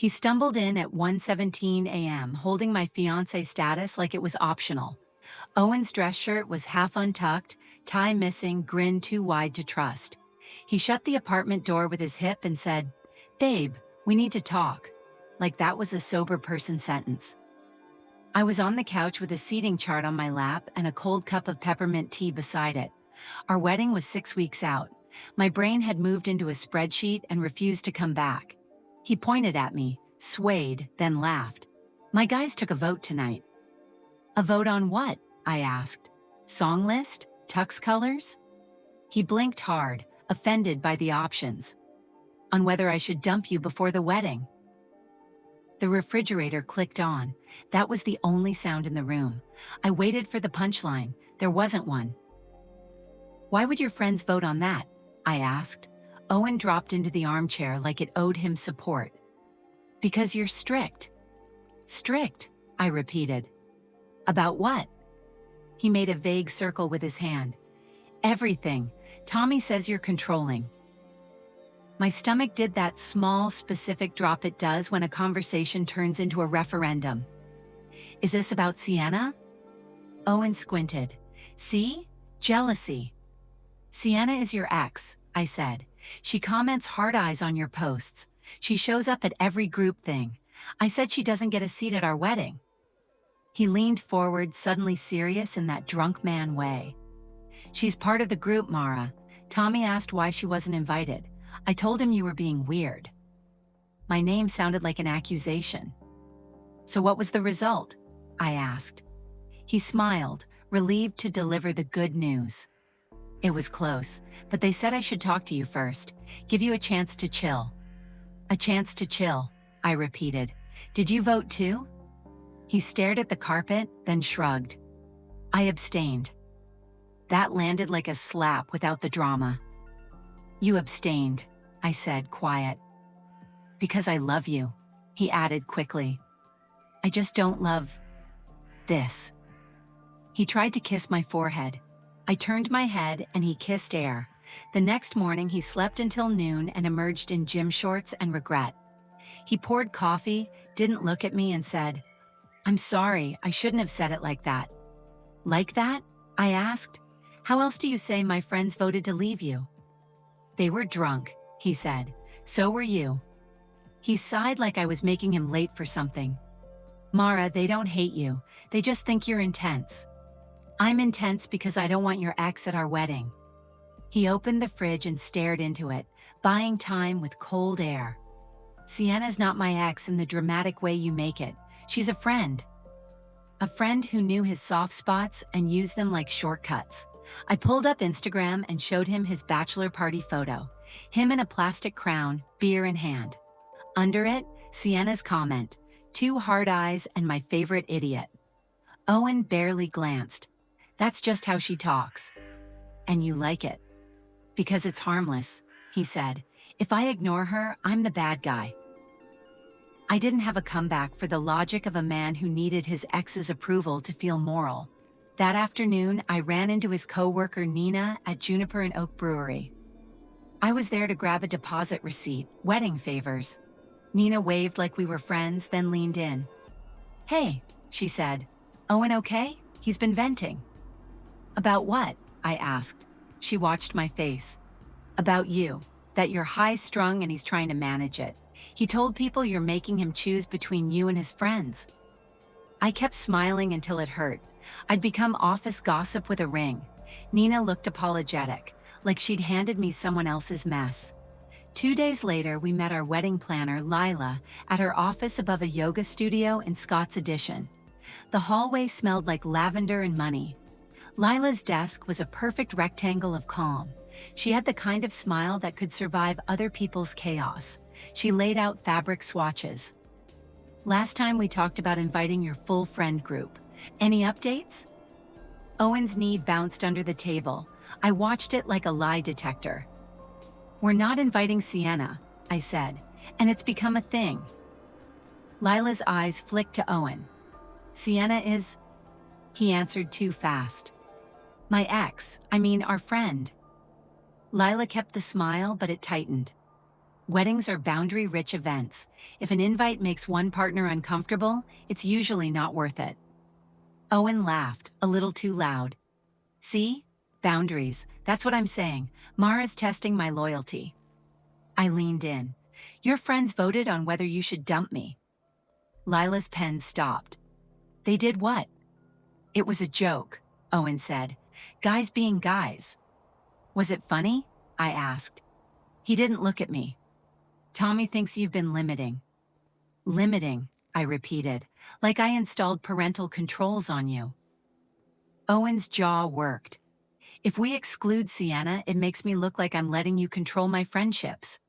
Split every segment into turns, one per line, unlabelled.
He stumbled in at 1:17 a.m., holding my fiancé status like it was optional. Owen's dress shirt was half untucked, tie missing, grin too wide to trust. He shut the apartment door with his hip and said, "Babe, we need to talk." Like that was a sober person sentence. I was on the couch with a seating chart on my lap and a cold cup of peppermint tea beside it. Our wedding was 6 weeks out. My brain had moved into a spreadsheet and refused to come back. He pointed at me, swayed, then laughed. "My guys took a vote tonight." "A vote on what?" I asked. "Song list? Tux colors?" He blinked hard, offended by the options. "On whether I should dump you before the wedding." The refrigerator clicked on. That was the only sound in the room. I waited for the punchline. There wasn't one. "Why would your friends vote on that?" I asked. Owen dropped into the armchair like it owed him support. "Because you're strict." "Strict," I repeated. "About what?" He made a vague circle with his hand. "Everything. Tommy says you're controlling." My stomach did that small, specific drop it does when a conversation turns into a referendum. "Is this about Sienna?" Owen squinted. "See? Jealousy." "Sienna is your ex," I said. "She comments hard eyes on your posts. She shows up at every group thing. I said she doesn't get a seat at our wedding." He leaned forward, suddenly serious in that drunk man way. "She's part of the group, Mara. Tommy asked why she wasn't invited. I told him you were being weird." My name sounded like an accusation. "So what was the result?" I asked. He smiled, relieved to deliver the good news. "It was close, but they said I should talk to you first, give you a chance to chill." "A chance to chill," I repeated. "Did you vote too?" He stared at the carpet, then shrugged. I abstained. That landed like a slap without the drama. "You abstained," I said, quiet. "Because I love you," he added quickly. "I just don't love this." He tried to kiss my forehead. I turned my head and he kissed air. The next morning he slept until noon and emerged in gym shorts and regret. He poured coffee, didn't look at me and said, "I'm sorry, I shouldn't have said it like that." "Like that?" I asked. "How else do you say my friends voted to leave you?" "They were drunk," he said. "So were you." He sighed like I was making him late for something. "Mara, they don't hate you. They just think you're intense." "I'm intense because I don't want your ex at our wedding." He opened the fridge and stared into it, buying time with cold air. "Sienna's not my ex in the dramatic way you make it. She's a friend." A friend who knew his soft spots and used them like shortcuts. I pulled up Instagram and showed him his bachelor party photo. Him in a plastic crown, beer in hand. Under it, Sienna's comment, "2 hard eyes and my favorite idiot." Owen barely glanced. "That's just how she talks." "And you like it?" "Because it's harmless," he said. "If I ignore her, I'm the bad guy." I didn't have a comeback for the logic of a man who needed his ex's approval to feel moral. That afternoon, I ran into his co-worker Nina at Juniper and Oak Brewery. I was there to grab a deposit receipt, wedding favors. Nina waved like we were friends, then leaned in. "Hey," she said. "Owen okay? He's been venting." "About what?" I asked. She watched my face. "About you. That you're high-strung and he's trying to manage it. He told people you're making him choose between you and his friends." I kept smiling until it hurt. I'd become office gossip with a ring. Nina looked apologetic, like she'd handed me someone else's mess. 2 days later, we met our wedding planner, Lila, at her office above a yoga studio in Scott's Addition. The hallway smelled like lavender and money. Lila's desk was a perfect rectangle of calm. She had the kind of smile that could survive other people's chaos. She laid out fabric swatches. "Last time we talked about inviting your full friend group. Any updates?" Owen's knee bounced under the table. I watched it like a lie detector. "We're not inviting Sienna," I said, "and it's become a thing." Lila's eyes flicked to Owen. "Sienna is..." He answered too fast. "My ex, I mean our friend." Lila kept the smile, but it tightened. Weddings are boundary-rich events. If an invite makes one partner uncomfortable, it's usually not worth it. Owen laughed, a little too loud. See? Boundaries. That's what I'm saying. Mara's testing my loyalty. I leaned in. Your friends voted on whether you should dump me. Lila's pen stopped. They did what? It was a joke, Owen said. Guys being guys. Was it funny? I asked. He didn't look at me. Tommy thinks you've been limiting. Limiting, I repeated, like I installed parental controls on you. Owen's jaw worked. If we exclude Sienna, it makes me look like I'm letting you control my friendships.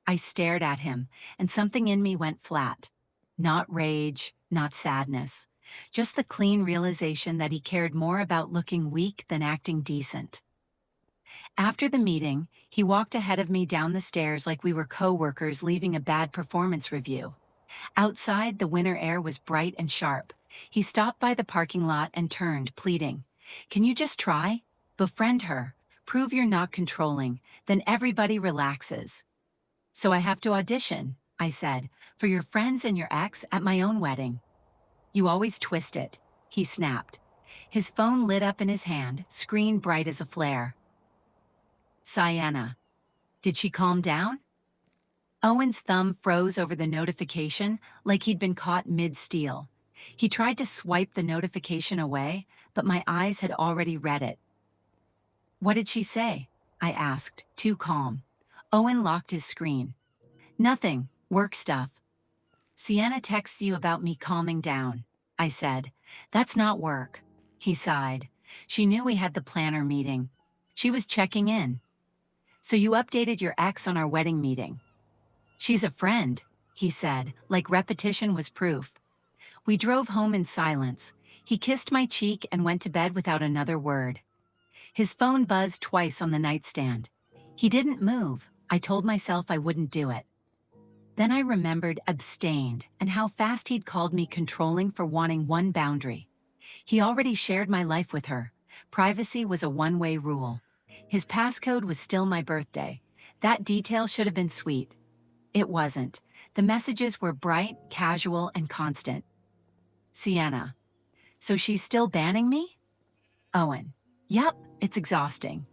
I stared at him, and something in me went flat. Not rage, not sadness. Just the clean realization that he cared more about looking weak than acting decent. After the meeting, he walked ahead of me down the stairs like we were co-workers leaving a bad performance review. Outside, the winter air was bright and sharp. He stopped by the parking lot and turned, pleading. Can you just try? Befriend her. Prove you're not controlling. Then everybody relaxes. So I have to audition, I said, for your friends and your ex at my own wedding. You always twist it, he snapped. His phone lit up in his hand, screen bright as a flare. Sienna. Did she calm down? Owen's thumb froze over the notification like he'd been caught mid-steal. He tried to swipe the notification away, but my eyes had already read it. What did she say? I asked, too calm. Owen locked his screen. Nothing, work stuff. Sienna texts you about me calming down, I said. That's not work. He sighed. She knew we had the planner meeting. She was checking in. So you updated your ex on our wedding meeting. She's a friend, he said, like repetition was proof. We drove home in silence. He kissed my cheek and went to bed without another word. His phone buzzed twice on the nightstand. He didn't move. I told myself I wouldn't do it. Then I remembered abstained and how fast he'd called me controlling for wanting one boundary. He already shared my life with her. Privacy was a one-way rule. His passcode was still my birthday. That detail should have been sweet. It wasn't. The messages were bright, casual, and constant. Sienna. So she's still banning me? Owen. Yep, it's exhausting.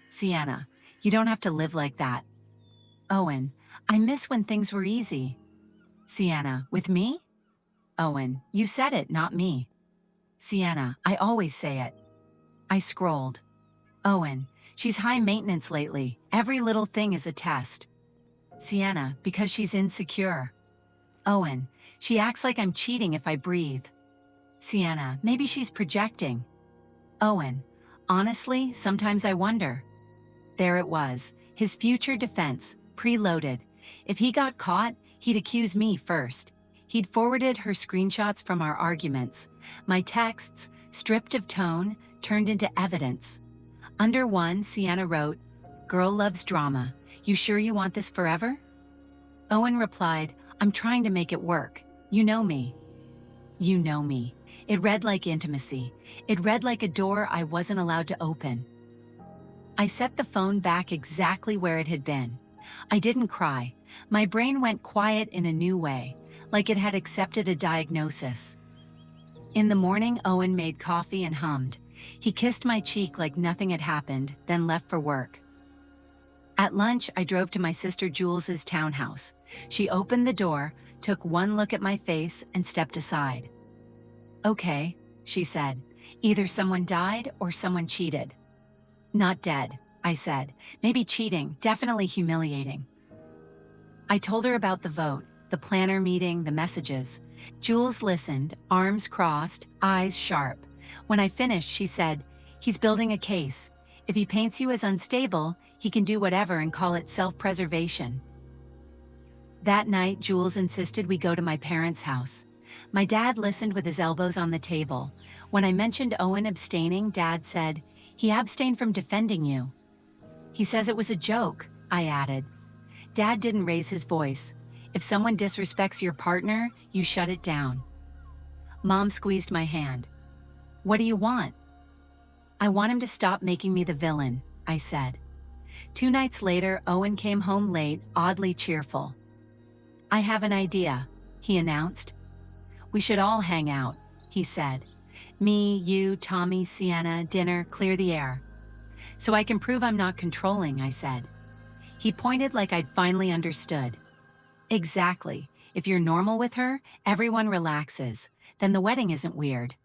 Sienna. You don't have to live like that. Owen. I miss when things were easy. Sienna. With me? Owen. You said it, not me. Sienna. I always say it. I scrolled. Owen. She's high maintenance lately. Every little thing is a test. Sienna. Because she's insecure. Owen. She acts like I'm cheating if I breathe. Sienna. Maybe she's projecting. Owen. Honestly, sometimes I wonder. There it was. His future defense, preloaded. If he got caught, he'd accuse me first. He'd forwarded her screenshots from our arguments. My texts, stripped of tone, turned into evidence. Under one, Sienna wrote, "Girl loves drama. You sure you want this forever?" Owen replied, "I'm trying to make it work. You know me." You know me. It read like intimacy. It read like a door I wasn't allowed to open. I set the phone back exactly where it had been. I didn't cry. My brain went quiet in a new way, like it had accepted a diagnosis. In the morning, Owen made coffee and hummed. He kissed my cheek like nothing had happened, then left for work. At lunch, I drove to my sister Jules's townhouse. She opened the door, took one look at my face, and stepped aside. Okay, she said. Either someone died or someone cheated. Not dead, I said. Maybe cheating, definitely humiliating. I told her about the vote, the planner meeting, the messages. Jules listened, arms crossed, eyes sharp. When I finished, she said, "He's building a case. If he paints you as unstable, he can do whatever and call it self-preservation." That night, Jules insisted we go to my parents' house. My dad listened with his elbows on the table. When I mentioned Owen abstaining, Dad said, "He abstained from defending you." "He says it was a joke," I added. Dad didn't raise his voice. "If someone disrespects your partner, you shut it down." Mom squeezed my hand. "What do you want?" "I want him to stop making me the villain," I said. 2 nights later, Owen came home late, oddly cheerful. "I have an idea," he announced. "We should all hang out," he said. "Me, you, Tommy, Sienna, dinner, clear the air." "So I can prove I'm not controlling," I said. He pointed like I'd finally understood. "Exactly. If you're normal with her, everyone relaxes. Then the wedding isn't weird."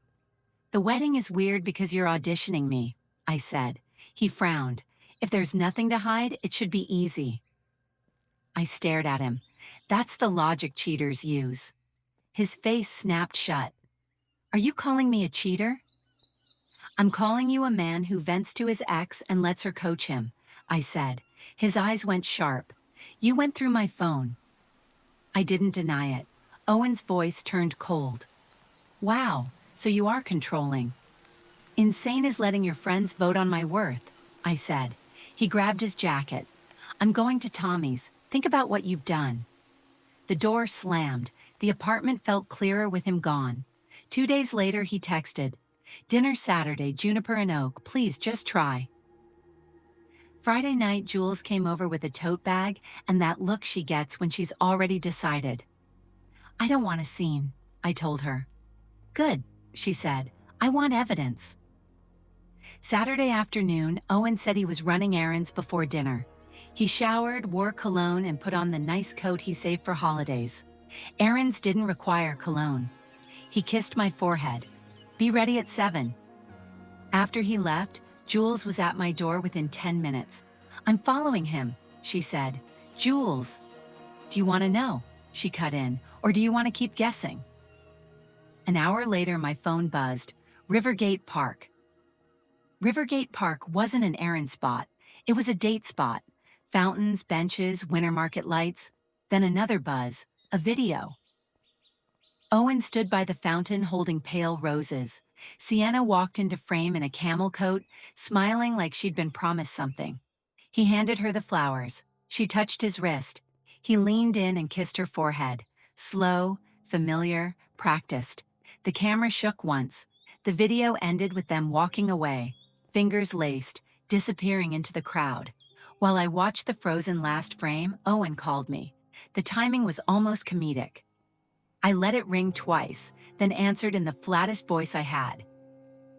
"The wedding is weird because you're auditioning me," I said. He frowned. "If there's nothing to hide, it should be easy." I stared at him. That's the logic cheaters use. His face snapped shut. "Are you calling me a cheater?" "I'm calling you a man who vents to his ex and lets her coach him," I said. His eyes went sharp. "You went through my phone." I didn't deny it. Owen's voice turned cold. "Wow, so you are controlling." "Insane is letting your friends vote on my worth," I said. He grabbed his jacket. "I'm going to Tommy's. Think about what you've done." The door slammed. The apartment felt clearer with him gone. 2 days later, he texted, "Dinner Saturday, Juniper and Oak, please just try." Friday night, Jules came over with a tote bag and that look she gets when she's already decided. "I don't want a scene," I told her. "Good," she said. "I want evidence." Saturday afternoon, Owen said he was running errands before dinner. He showered, wore cologne, and put on the nice coat he saved for holidays. Errands didn't require cologne. He kissed my forehead. "Be ready at 7. After he left, Jules was at my door within 10 minutes. "I'm following him," she said. "Jules." "Do you want to know?" she cut in. "Or do you want to keep guessing?" An hour later, my phone buzzed. Rivergate Park. Rivergate Park wasn't an errand spot. It was a date spot. Fountains, benches, winter market lights. Then another buzz. A video. Owen stood by the fountain holding pale roses. Sienna walked into frame in a camel coat, smiling like she'd been promised something. He handed her the flowers. She touched his wrist. He leaned in and kissed her forehead. Slow, familiar, practiced. The camera shook once. The video ended with them walking away, fingers laced, disappearing into the crowd. While I watched the frozen last frame, Owen called me. The timing was almost comedic. I let it ring twice, then answered in the flattest voice I had.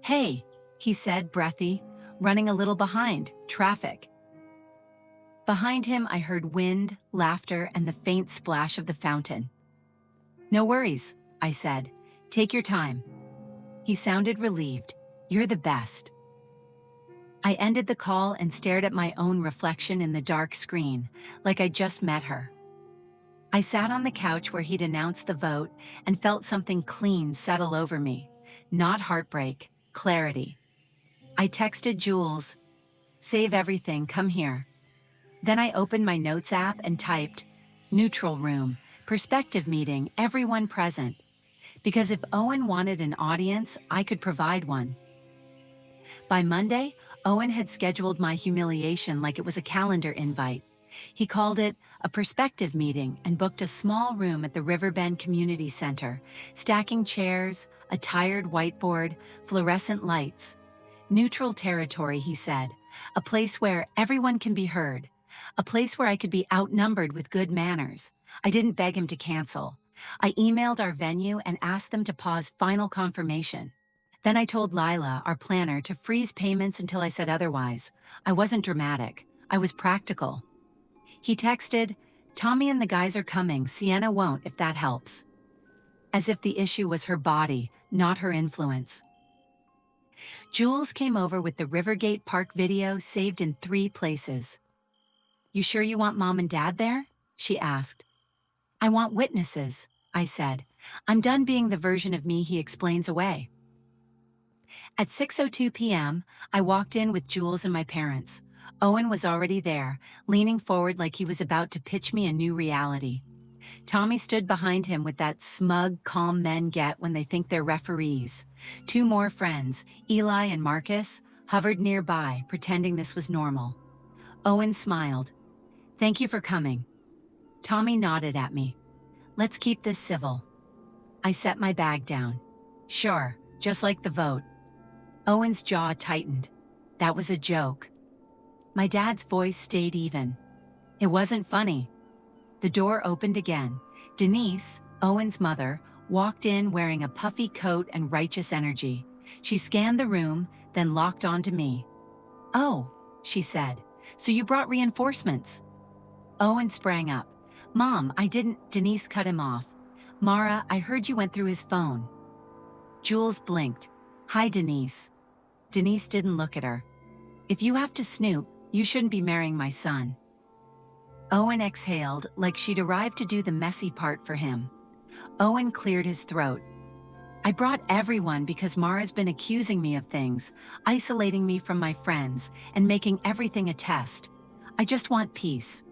"Hey," he said, breathy, running a little behind, traffic. Behind him, I heard wind, laughter, and the faint splash of the fountain. "No worries," I said. "Take your time." He sounded relieved. "You're the best." I ended the call and stared at my own reflection in the dark screen, like I'd just met her. I sat on the couch where he'd announced the vote and felt something clean settle over me. Not heartbreak, clarity. I texted Jules, "Save everything, come here." Then I opened my notes app and typed, "Neutral room, perspective meeting, everyone present." Because if Owen wanted an audience, I could provide one. By Monday, Owen had scheduled my humiliation like it was a calendar invite. He called it a perspective meeting and booked a small room at the Riverbend Community Center, stacking chairs, a tired whiteboard, fluorescent lights. Neutral territory, he said, a place where everyone can be heard, a place where I could be outnumbered with good manners. I didn't beg him to cancel. I emailed our venue and asked them to pause final confirmation. Then I told Lila, our planner, to freeze payments until I said otherwise. I wasn't dramatic. I was practical. He texted, "Tommy and the guys are coming, Sienna won't if that helps." As if the issue was her body, not her influence. Jules came over with the Rivergate Park video saved in 3 places. "You sure you want Mom and Dad there?" she asked. "I want witnesses," I said. "I'm done being the version of me he explains away." At 6:02 p.m., I walked in with Jules and my parents. Owen was already there, leaning forward like he was about to pitch me a new reality. Tommy stood behind him with that smug, calm men get when they think they're referees. 2 more friends, Eli and Marcus, hovered nearby, pretending this was normal. Owen smiled. "Thank you for coming." Tommy nodded at me. "Let's keep this civil." I set my bag down. "Sure, just like the vote." Owen's jaw tightened. "That was a joke." My dad's voice stayed even. It wasn't funny. The door opened again. Denise, Owen's mother, walked in wearing a puffy coat and righteous energy. She scanned the room, then locked onto me. "Oh," she said, "so you brought reinforcements." Owen sprang up. "Mom, I didn't." Denise cut him off. "Mara, I heard you went through his phone." Jules blinked. "Hi, Denise." Denise didn't look at her. "If you have to snoop, you shouldn't be marrying my son." Owen exhaled like she'd arrived to do the messy part for him. Owen cleared his throat. "I brought everyone because Mara's been accusing me of things, isolating me from my friends, and making everything a test. I just want peace."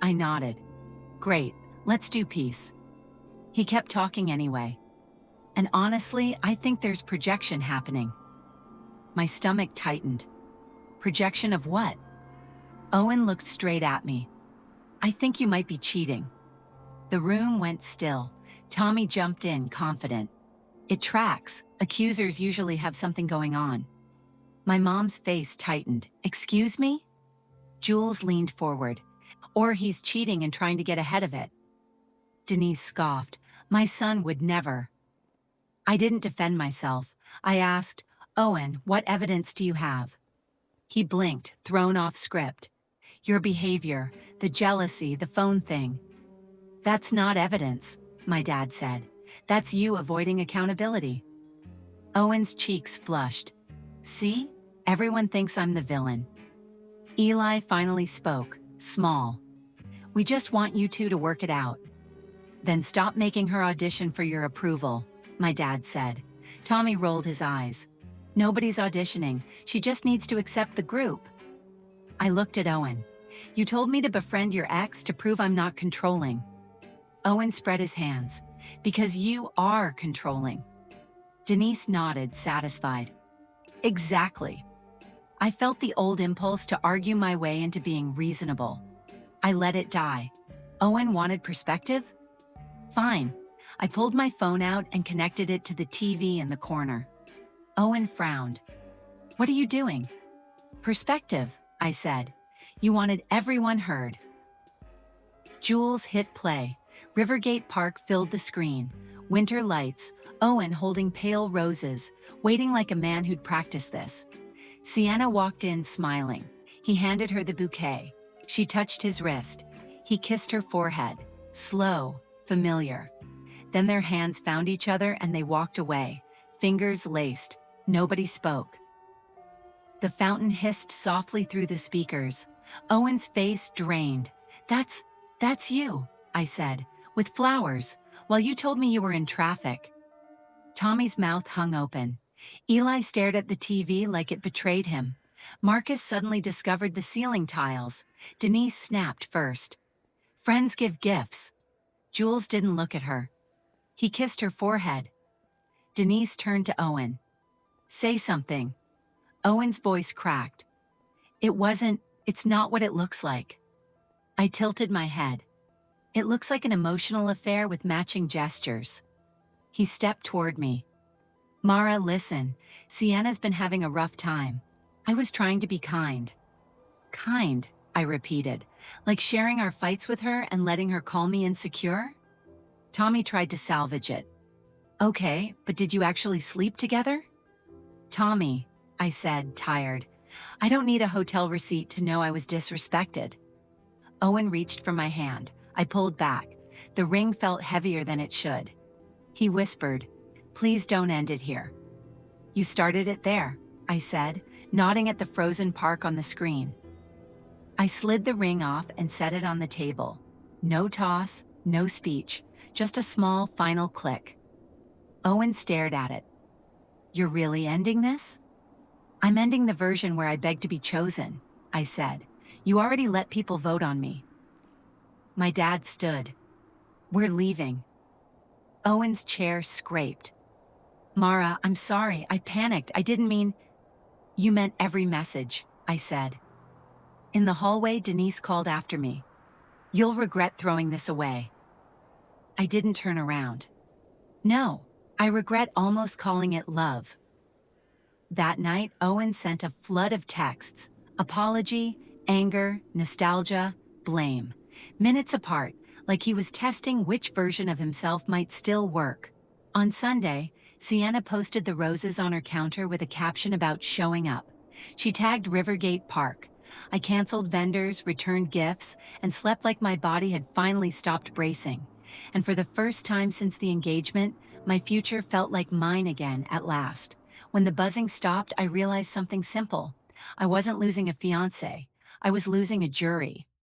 I nodded. "Great, let's do peace." He kept talking anyway. "And honestly, I think there's projection happening." My stomach tightened. Projection of what? Owen looked straight at me. "I think you might be cheating." The room went still. Tommy jumped in, confident. "It tracks. Accusers usually have something going on." My mom's face tightened. "Excuse me?" Jules leaned forward. "Or he's cheating and trying to get ahead of it." Denise scoffed. "My son would never." I didn't defend myself. I asked, "Owen, what evidence do you have?" He blinked, thrown off script. "Your behavior, the jealousy, the phone thing." "That's not evidence," my dad said. "That's you avoiding accountability." Owen's cheeks flushed. "See? Everyone thinks I'm the villain." Eli finally spoke, small. "We just want you two to work it out." "Then stop making her audition for your approval," my dad said. Tommy rolled his eyes. "Nobody's auditioning. She just needs to accept the group." I looked at Owen. "You told me to befriend your ex to prove I'm not controlling." Owen spread his hands. "Because you are controlling." Denise nodded, satisfied. "Exactly." I felt the old impulse to argue my way into being reasonable. I let it die. Owen wanted perspective? Fine. I pulled my phone out and connected it to the TV in the corner. Owen frowned. "What are you doing?" "Perspective," I said. "You wanted everyone heard." Jules hit play. Rivergate Park filled the screen. Winter lights, Owen holding pale roses, waiting like a man who'd practiced this. Sienna walked in smiling. He handed her the bouquet. She touched his wrist. He kissed her forehead. Slow, familiar. Then their hands found each other and they walked away, fingers laced. Nobody spoke. The fountain hissed softly through the speakers. Owen's face drained. That's you," I said, "with flowers, while you told me you were in traffic." Tommy's mouth hung open. Eli stared at the TV like it betrayed him. Marcus suddenly discovered the ceiling tiles. Denise snapped first. "Friends give gifts." Jules didn't look at her. He kissed her forehead. Denise turned to Owen. "Say something." Owen's voice cracked. It's not what it looks like." I tilted my head. "It looks like an emotional affair with matching gestures." He stepped toward me. "Mara, listen. Sienna's been having a rough time." I was trying to be kind. "Kind," I repeated, "like sharing our fights with her and letting her call me insecure?" Tommy tried to salvage it. "Okay, but did you actually sleep together?" "Tommy," I said, tired, "I don't need a hotel receipt to know I was disrespected." Owen reached for my hand. I pulled back. The ring felt heavier than it should. He whispered, "Please don't end it here." "You started it there," I said, nodding at the frozen park on the screen. I slid the ring off and set it on the table. No toss, no speech, just a small final click. Owen stared at it. "You're really ending this?" "I'm ending the version where I beg to be chosen," I said. "You already let people vote on me." My dad stood. "We're leaving." Owen's chair scraped. "Mara, I'm sorry. I panicked. I didn't mean—" "You meant every message," I said. In the hallway, Denise called after me. "You'll regret throwing this away." I didn't turn around. "No, I regret almost calling it love." That night, Owen sent a flood of texts. Apology, anger, nostalgia, blame. Minutes apart, like he was testing which version of himself might still work. On Sunday, Sienna posted the roses on her counter with a caption about showing up. She tagged Rivergate Park. I canceled vendors, returned gifts, and slept like my body had finally stopped bracing. And for the first time since the engagement, my future felt like mine again at last. When the buzzing stopped, I realized something simple. I wasn't losing a fiancé. I was losing a jury.